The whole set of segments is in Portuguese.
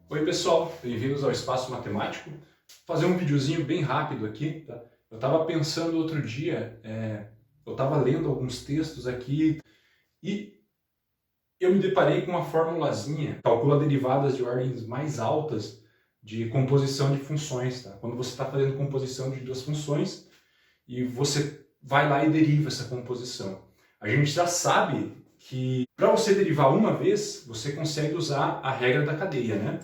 Oi pessoal, bem-vindos ao Espaço Matemático. Vou fazer um videozinho bem rápido aqui, tá? Eu estava pensando outro dia, eu estava lendo alguns textos aqui e eu me deparei com uma formulazinha, calcula derivadas de ordens mais altas de composição de funções, tá? Quando você está fazendo composição de duas funções e você vai lá e deriva essa composição. A gente já sabe que para você derivar uma vez, você consegue usar a regra da cadeia, né?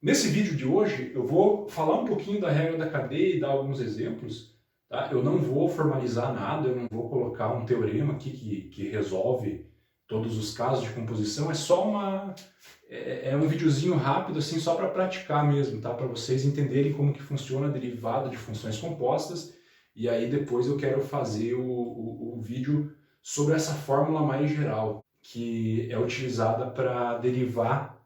Nesse vídeo de hoje, eu vou falar um pouquinho da regra da cadeia e dar alguns exemplos. Tá? Eu não vou formalizar nada, eu não vou colocar um teorema aqui que resolve todos os casos de composição. É só um videozinho rápido, assim, só para praticar mesmo, tá? Para vocês entenderem como que funciona a derivada de funções compostas. E aí depois eu quero fazer o vídeo sobre essa fórmula mais geral, que é utilizada para derivar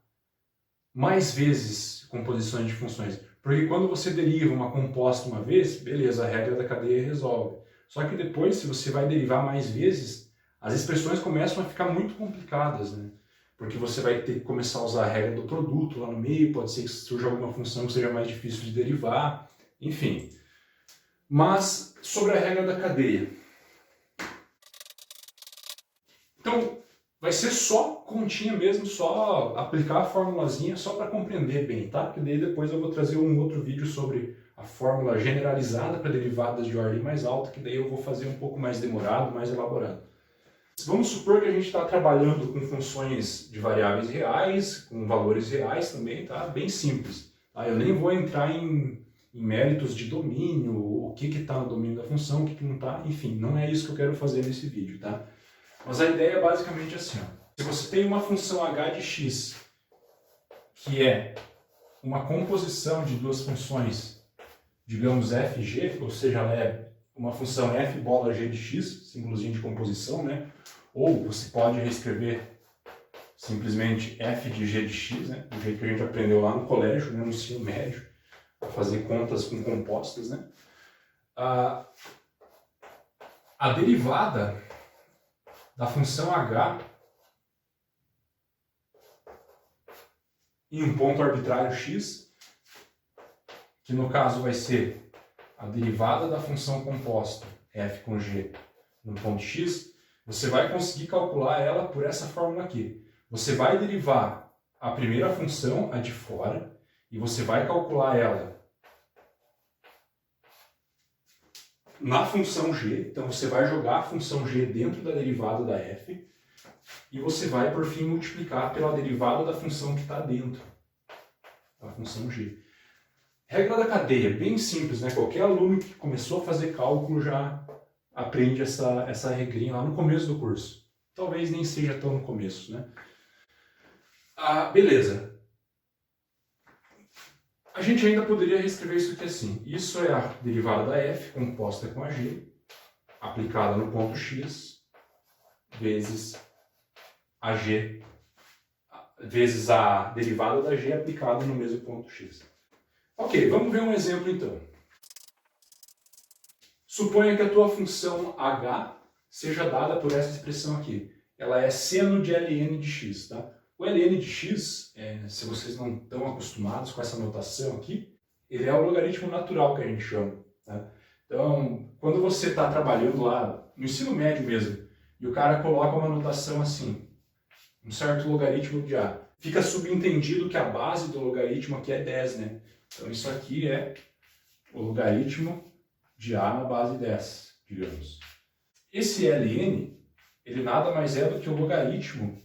mais vezes composições de funções. Porque quando você deriva uma composta uma vez, beleza, a regra da cadeia resolve. Só que depois, se você vai derivar mais vezes, as expressões começam a ficar muito complicadas, né? Porque você vai ter que começar a usar a regra do produto lá no meio, pode ser que surja alguma função que seja mais difícil de derivar, enfim. Mas, sobre a regra da cadeia. Então, vai ser só continha mesmo, só aplicar a formulazinha, só para compreender bem, tá? Porque daí depois eu vou trazer um outro vídeo sobre a fórmula generalizada para derivadas de ordem mais alta, que daí eu vou fazer um pouco mais demorado, mais elaborado. Vamos supor que a gente está trabalhando com funções de variáveis reais, com valores reais também, tá? Bem simples. Tá? Eu nem vou entrar em méritos de domínio, o que está no domínio da função, o que não está, enfim, não é isso que eu quero fazer nesse vídeo, tá? Mas a ideia é basicamente assim, ó. Se você tem uma função h de x, que é uma composição de duas funções, digamos f e g, ou seja, ela é uma função f bola g de x, símbolozinho de composição, né? Ou você pode reescrever simplesmente f de g de x, né? Do jeito que a gente aprendeu lá no colégio, né? No ensino médio, para fazer contas com compostas, né? A derivada da função h em um ponto arbitrário x, que no caso vai ser a derivada da função composta f com g no ponto x, você vai conseguir calcular ela por essa fórmula aqui. Você vai derivar a primeira função, a de fora, e você vai calcular ela na função g. Então você vai jogar a função g dentro da derivada da f, e você vai, por fim, multiplicar pela derivada da função que está dentro da função g. Regra da cadeia, bem simples, né? Qualquer aluno que começou a fazer cálculo já aprende essa regrinha lá no começo do curso. Talvez nem seja tão no começo, né? Beleza. A gente ainda poderia reescrever isso aqui assim. Isso é a derivada da f composta com a g, aplicada no ponto x, vezes a g, vezes a derivada da g aplicada no mesmo ponto x. Ok, vamos ver um exemplo então. Suponha que a tua função h seja dada por essa expressão aqui. Ela é seno de ln de x, tá? O ln de x, se vocês não estão acostumados com essa notação aqui, ele é o logaritmo natural que a gente chama, tá? Então, quando você está trabalhando lá no ensino médio mesmo, e o cara coloca uma notação assim, um certo logaritmo de a, fica subentendido que a base do logaritmo aqui é 10, né? Então isso aqui é o logaritmo de a na base 10, digamos. Esse ln, ele nada mais é do que o logaritmo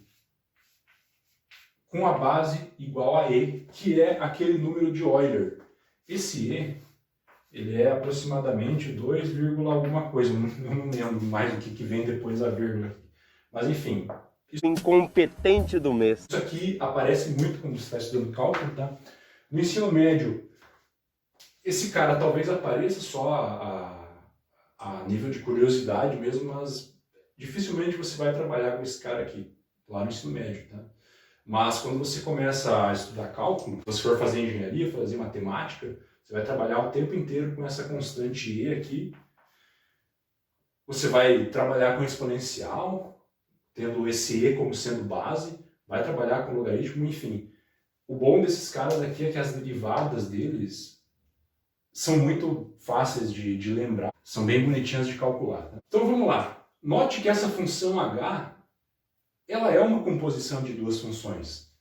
com a base igual a e, que é aquele número de Euler. Esse e, ele é aproximadamente 2, alguma coisa, eu não lembro mais o que vem depois da vírgula. Mas enfim. Incompetente do mês. Isso aqui aparece muito quando você está estudando cálculo, tá? No ensino médio, esse cara talvez apareça só a nível de curiosidade mesmo, mas dificilmente você vai trabalhar com esse cara aqui, lá no ensino médio, tá? Mas quando você começa a estudar cálculo, se você for fazer engenharia, fazer matemática, você vai trabalhar o tempo inteiro com essa constante e aqui. Você vai trabalhar com exponencial, tendo esse e como sendo base, vai trabalhar com logaritmo, enfim. O bom desses caras aqui é que as derivadas deles são muito fáceis de lembrar, são bem bonitinhas de calcular. Tá? Então vamos lá. Note que essa função h, ela é uma composição de duas funções.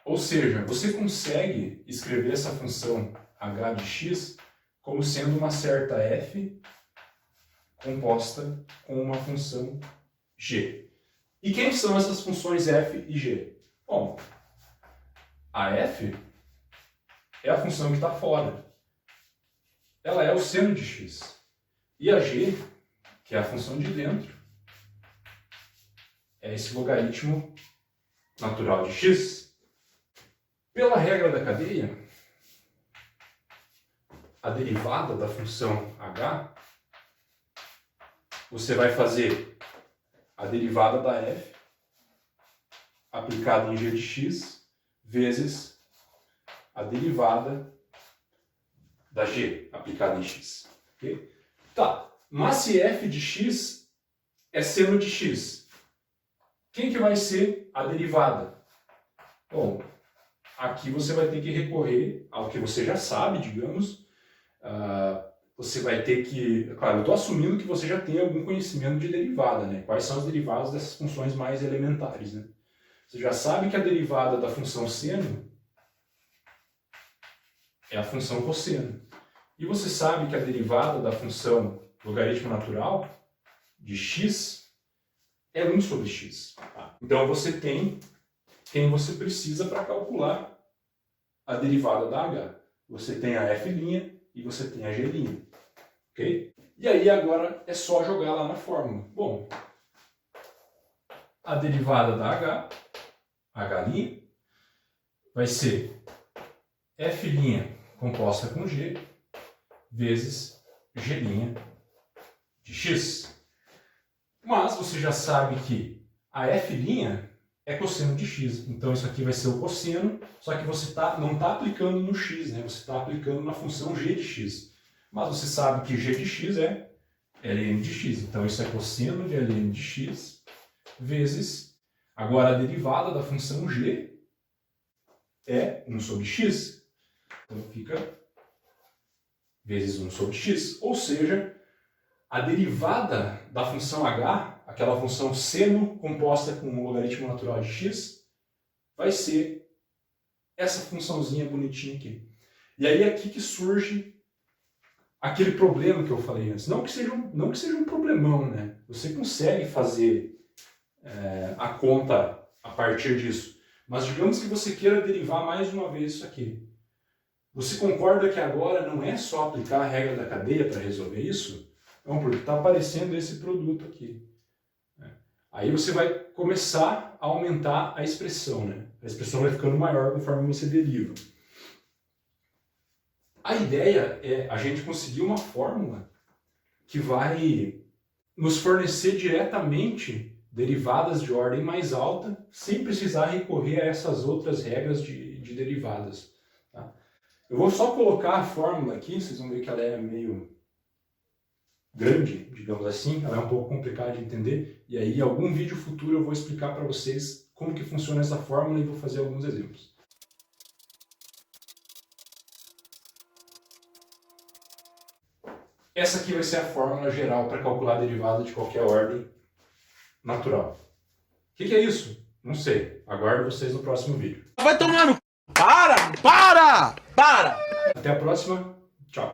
Ou seja, você consegue escrever essa função h de x como sendo uma certa f composta com uma função g. E quem são essas funções f e g? Bom, a f é a função que está fora. Ela é o seno de x. E a g, que é a função de dentro, é esse logaritmo natural de x. Pela regra da cadeia, a derivada da função h, você vai fazer a derivada da f aplicada em g de x vezes a derivada da g aplicada em x. Okay? Tá, mas se f de x é seno de x, quem que vai ser a derivada? Bom, aqui você vai ter que recorrer ao que você já sabe, digamos. Você vai ter que... Claro, eu estou assumindo que você já tem algum conhecimento de derivada, né? Quais são as derivadas dessas funções mais elementares, né? Você já sabe que a derivada da função seno é a função cosseno. E você sabe que a derivada da função logaritmo natural de x é 1 sobre x. Então você tem quem você precisa para calcular a derivada da h. Você tem a f' e você tem a g'. Ok? E aí agora é só jogar lá na fórmula. Bom, a derivada da h, h', vai ser f' composta com g vezes g' de x. Mas você já sabe que a f' é cosseno de x. Então isso aqui vai ser o cosseno, só que você não está aplicando no x, né? Você está aplicando na função g de x. Mas você sabe que g de x é ln de x. Então isso é cosseno de ln de x vezes... Agora a derivada da função g é 1 sobre x. Então fica vezes 1 sobre x. Ou seja, a derivada da função h, aquela função seno composta com o logaritmo natural de x, vai ser essa funçãozinha bonitinha aqui. E aí é aqui que surge aquele problema que eu falei antes. Não que seja um problemão, né? Você consegue fazer a conta a partir disso. Mas digamos que você queira derivar mais uma vez isso aqui. Você concorda que agora não é só aplicar a regra da cadeia para resolver isso? Não, porque está aparecendo esse produto aqui. Aí você vai começar a aumentar a expressão, né? A expressão vai ficando maior conforme você deriva. A ideia é a gente conseguir uma fórmula que vai nos fornecer diretamente derivadas de ordem mais alta, sem precisar recorrer a essas outras regras de derivadas. Tá? Eu vou só colocar a fórmula aqui, vocês vão ver que ela é meio grande, digamos assim, ela é um pouco complicada de entender, e aí em algum vídeo futuro eu vou explicar para vocês como que funciona essa fórmula e vou fazer alguns exemplos. Essa aqui vai ser a fórmula geral para calcular a derivada de qualquer ordem natural. O que é isso? Não sei. Aguardo vocês no próximo vídeo. Vai tomar no... Para! Até a próxima.